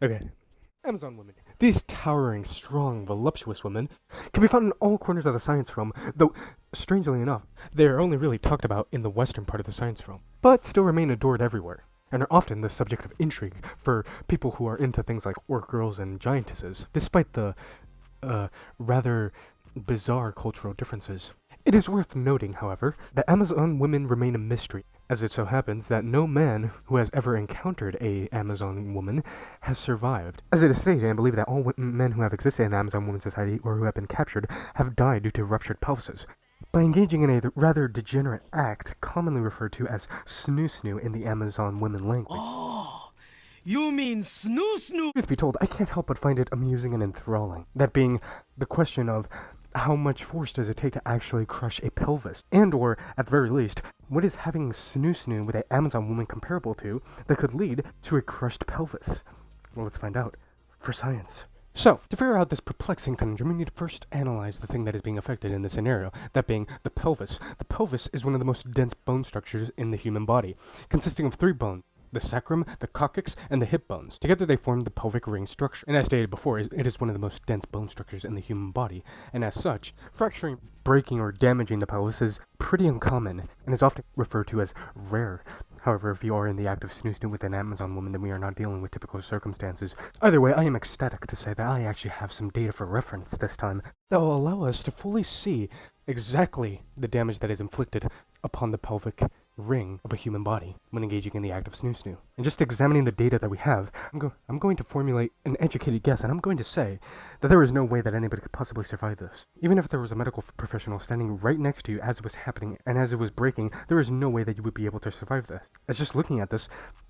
Okay. Amazon women. These towering, strong, voluptuous women can be found in all corners of the science realm, though, strangely enough, they are only really talked about in the western part of the science realm, but still remain adored everywhere, and are often the subject of intrigue for people who are into things like orc girls and giantesses, despite the, rather bizarre cultural differences. It is worth noting, however, that Amazon women remain a mystery, as it so happens that no man who has ever encountered a Amazon woman has survived. As it is stated, I believe that all men who have existed in the Amazon woman society or who have been captured have died due to ruptured pelvises. By engaging in a rather degenerate act, commonly referred to as snoo-snoo in the Amazon women language. Oh, you mean snoo-snoo? Truth be told, I can't help but find it amusing and enthralling. That being the question of how much force does it take to actually crush a pelvis? And or, at the very least, what is having snoo-snoo with an Amazon woman comparable to that could lead to a crushed pelvis? Well, let's find out. For science. So, to figure out this perplexing conundrum, we need to first analyze the thing that is being affected in this scenario, that being the pelvis. The pelvis is one of the most dense bone structures in the human body, consisting of 3 bones: the sacrum, the coccyx, and the hip bones. Together they form the pelvic ring structure, and as stated before, it is one of the most dense bone structures in the human body, and as such, fracturing, breaking, or damaging the pelvis is pretty uncommon, and is often referred to as rare. However, if you are in the act of snoo-snoo with an Amazon woman, then we are not dealing with typical circumstances. Either way, I am ecstatic to say that I actually have some data for reference this time that will allow us to fully see exactly the damage that is inflicted upon the pelvic ring of a human body when engaging in the act of snoo-snoo. And just examining the data that we have, I'm going to formulate an educated guess, and I'm going to say that there is no way that anybody could possibly survive this. Even if there was a medical professional standing right next to you as it was happening and as it was breaking, there is no way that you would be able to survive this. As just looking at this,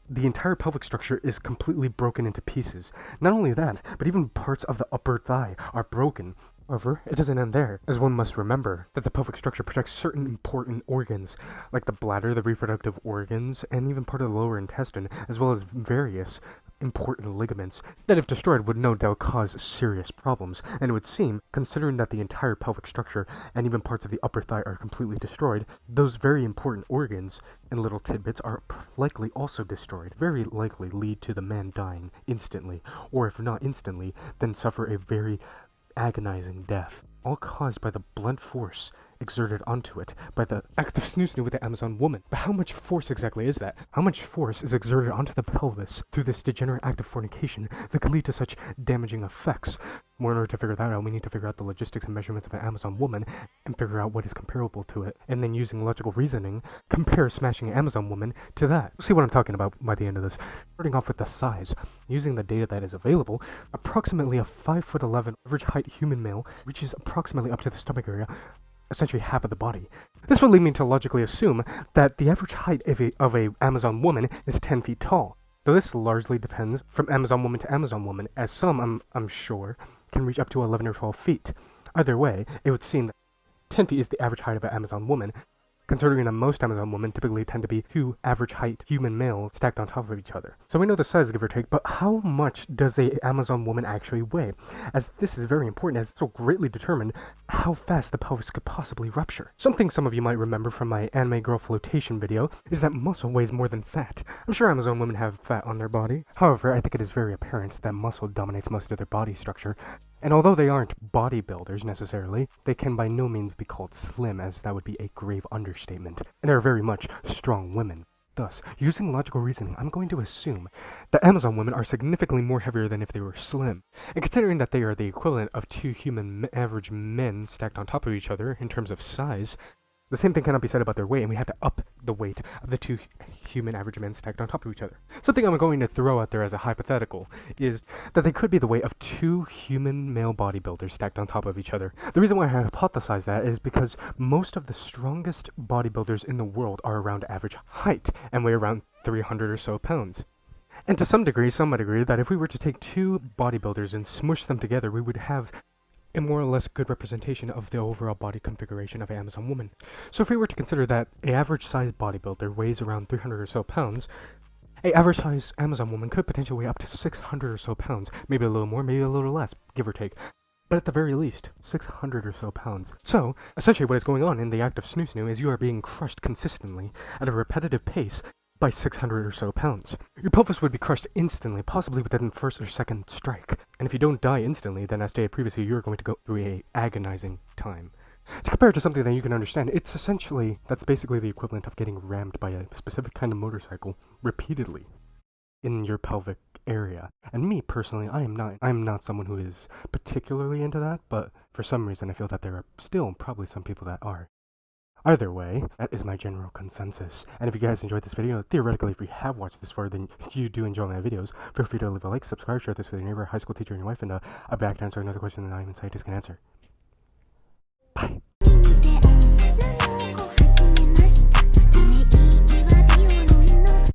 the entire pelvic structure is completely broken into pieces. Not only that, but even parts of the upper thigh are broken. However, it doesn't end there, as one must remember that the pelvic structure protects certain important organs, like the bladder, the reproductive organs, and even part of the lower intestine, as well as various important ligaments that, if destroyed, would no doubt cause serious problems. And it would seem, considering that the entire pelvic structure and even parts of the upper thigh are completely destroyed, those very important organs and little tidbits are likely also destroyed, very likely lead to the man dying instantly, or if not instantly, then suffer a very agonizing death, all caused by the blunt force exerted onto it by the act of snoo-snoo with the Amazon woman. But how much force exactly is that? How much force is exerted onto the pelvis through this degenerate act of fornication that could lead to such damaging effects? Well, in order to figure that out, we need to figure out the logistics and measurements of an Amazon woman and figure out what is comparable to it. And then using logical reasoning, compare smashing an Amazon woman to that. See what I'm talking about by the end of this. Starting off with the size. Using the data that is available, approximately a 5'11" average height human male reaches approximately up to the stomach area, essentially half of the body. This would lead me to logically assume that the average height of a Amazon woman is 10 feet tall. Though this largely depends from Amazon woman to Amazon woman, as some, I'm sure, can reach up to 11 or 12 feet. Either way, it would seem that 10 feet is the average height of an Amazon woman, considering that most Amazon women typically tend to be 2 average height human males stacked on top of each other. So we know the size, give or take, but how much does a Amazon woman actually weigh? As this is very important, as it will greatly determine how fast the pelvis could possibly rupture. Something some of you might remember from my anime girl flotation video is that muscle weighs more than fat. I'm sure Amazon women have fat on their body. However, I think it is very apparent that muscle dominates most of their body structure. And although they aren't bodybuilders necessarily, they can by no means be called slim, as that would be a grave understatement, and are very much strong women. Thus, using logical reasoning, I'm going to assume that Amazon women are significantly more heavier than if they were slim. And considering that they are the equivalent of 2 human average men stacked on top of each other in terms of size, the same thing cannot be said about their weight, and we have to up the weight of the 2 human average men stacked on top of each other. Something I'm going to throw out there as a hypothetical is that they could be the weight of 2 human male bodybuilders stacked on top of each other. The reason why I hypothesize that is because most of the strongest bodybuilders in the world are around average height and weigh around 300 or so pounds. And to some degree, that if we were to take 2 bodybuilders and smush them together, we would have a more or less good representation of the overall body configuration of an Amazon woman. So if we were to consider that an average sized bodybuilder weighs around 300 or so pounds, an average sized Amazon woman could potentially weigh up to 600 or so pounds, maybe a little more, maybe a little less, give or take. But at the very least, 600 or so pounds. So, essentially what is going on in the act of snoo-snoo is you are being crushed consistently at a repetitive pace by 600 or so pounds. Your pelvis would be crushed instantly, possibly within the first or second strike. And if you don't die instantly, then as stated previously, you're going to go through a agonizing time. To compare it to something that you can understand, that's basically the equivalent of getting rammed by a specific kind of motorcycle repeatedly in your pelvic area. And me personally, I am not someone who is particularly into that, but for some reason I feel that there are still probably some people that are. Either way, that is my general consensus. And if you guys enjoyed this video, theoretically if you have watched this far, then you do enjoy my videos, feel free to leave a like, subscribe, share this with your neighbor, high school teacher, and your wife, and I'll be back to answer another question that I even scientists can answer.